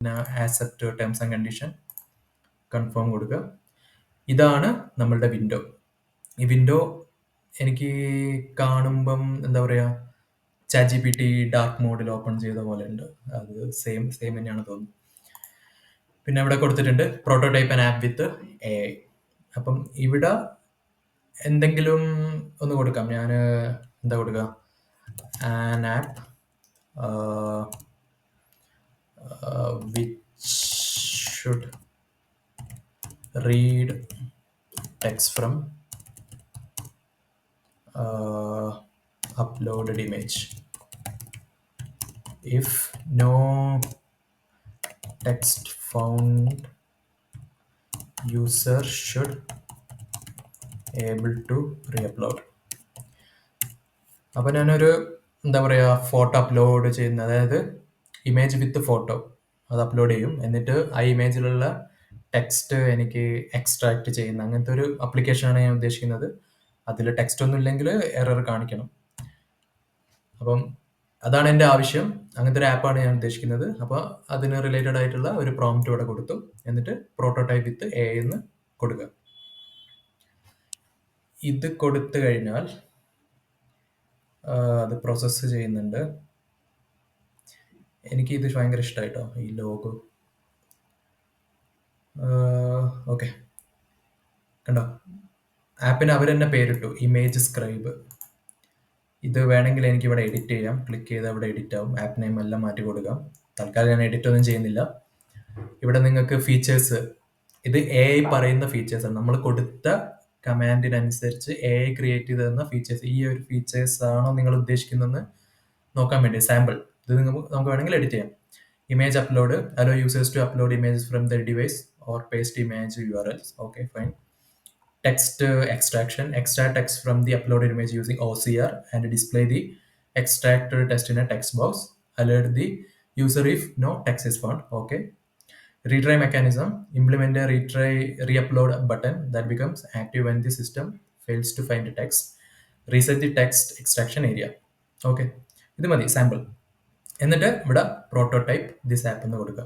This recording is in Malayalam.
പിന്നെ accept terms and condition, confirm കൊടുക്കുക. ഇതാണ് നമ്മളുടെ വിൻഡോ. ഈ വിൻഡോ എനിക്ക് കാണുമ്പം എന്താ പറയുക, ChatGPT ഡാർക്ക് മോഡിൽ ഓപ്പൺ ചെയ്ത പോലെ ഉണ്ട്. അത് സെയിം തന്നെയാണ് തോന്നുന്നു. പിന്നെ ഇവിടെ കൊടുത്തിട്ടുണ്ട് prototype and app with AI. അപ്പം ഇവിടെ എന്തെങ്കിലും ഒന്ന് കൊടുക്കാം. ഞാൻ എന്താ കൊടുക്കുക, an app which should read text from uploaded image. If no text found, user should able to re-upload. അപ്പോൾ ഞാനൊരു എന്താ പറയുക, ഫോട്ടോ അപ്ലോഡ് ചെയ്യുന്ന, അതായത് ഇമേജ് വിത്ത് ഫോട്ടോ അത് അപ്ലോഡ് ചെയ്യും. എന്നിട്ട് ആ ഇമേജിലുള്ള ടെക്സ്റ്റ് എനിക്ക് എക്സ്ട്രാക്ട് ചെയ്യുന്ന അങ്ങനത്തെ ഒരു ആപ്ലിക്കേഷനാണ് ഞാൻ ഉദ്ദേശിക്കുന്നത്. അതിൽ ടെക്സ്റ്റ് ഒന്നും ഇല്ലെങ്കിൽ എറർ കാണിക്കണം. അപ്പം അതാണ് എൻ്റെ ആവശ്യം. അങ്ങനത്തെ ഒരു ആപ്പാണ് ഞാൻ ഉദ്ദേശിക്കുന്നത്. അപ്പോൾ അതിന് റിലേറ്റഡ് ആയിട്ടുള്ള ഒരു പ്രോംപ്റ്റ് ഇവിടെ കൊടുത്തു. എന്നിട്ട് പ്രോട്ടോടൈപ്പ് വിത്ത് AI എന്ന് കൊടുക്കുക. ഇത് കൊടുത്തു കഴിഞ്ഞാൽ അത് പ്രോസസ്സ് ചെയ്യുന്നുണ്ട്. എനിക്ക് ഇത് ഭയങ്കര ഇഷ്ടമായിട്ടോ, ഈ ലോഗോ. ഓക്കെ, കണ്ടോ, ആപ്പിന് അവർ തന്നെ പേരിട്ടു, ഇമേജ് സ്ക്രൈബ്. ഇത് വേണമെങ്കിൽ എനിക്ക് ഇവിടെ എഡിറ്റ് ചെയ്യാം. ക്ലിക്ക് ചെയ്ത് അവിടെ എഡിറ്റ് ആവും. ആപ്പ് നെയിം എല്ലാം മാറ്റി കൊടുക്കാം. തൽക്കാലം ഞാൻ എഡിറ്റ് ഒന്നും ചെയ്യുന്നില്ല. ഇവിടെ നിങ്ങൾക്ക് ഫീച്ചേഴ്സ്, ഇത് AI പറയുന്ന ഫീച്ചേഴ്സാണ്. നമ്മൾ കൊടുത്ത കമാൻഡിനനുസരിച്ച് AI ക്രിയേറ്റ് ചെയ്ത് തന്ന ഫീച്ചേഴ്സ്. ഈ ഒരു ഫീച്ചേഴ്സ് ആണോ നിങ്ങൾ ഉദ്ദേശിക്കുന്നതെന്ന് നോക്കാൻ വേണ്ടി സാമ്പിൾ ഇത് നമുക്ക് വേണമെങ്കിൽ എഡിറ്റ് ചെയ്യാം. Image upload, allow users to upload images from the device or paste image URLs. Okay, fine. Text extraction, extract text from the uploaded image using OCR and display the extracted text in a text box. Alert the user if no text is found. Okay. Retry mechanism, implement a retry re-upload button that becomes active when the system fails to find the text. Reset the text extraction area. Okay, ഇത് മതി സാമ്പിൾ. എന്നിട്ട് ഇവിടെ പ്രോട്ടോടൈപ്പ് ദിസ് ആപ്പ് എന്ന് കൊടുക്കുക.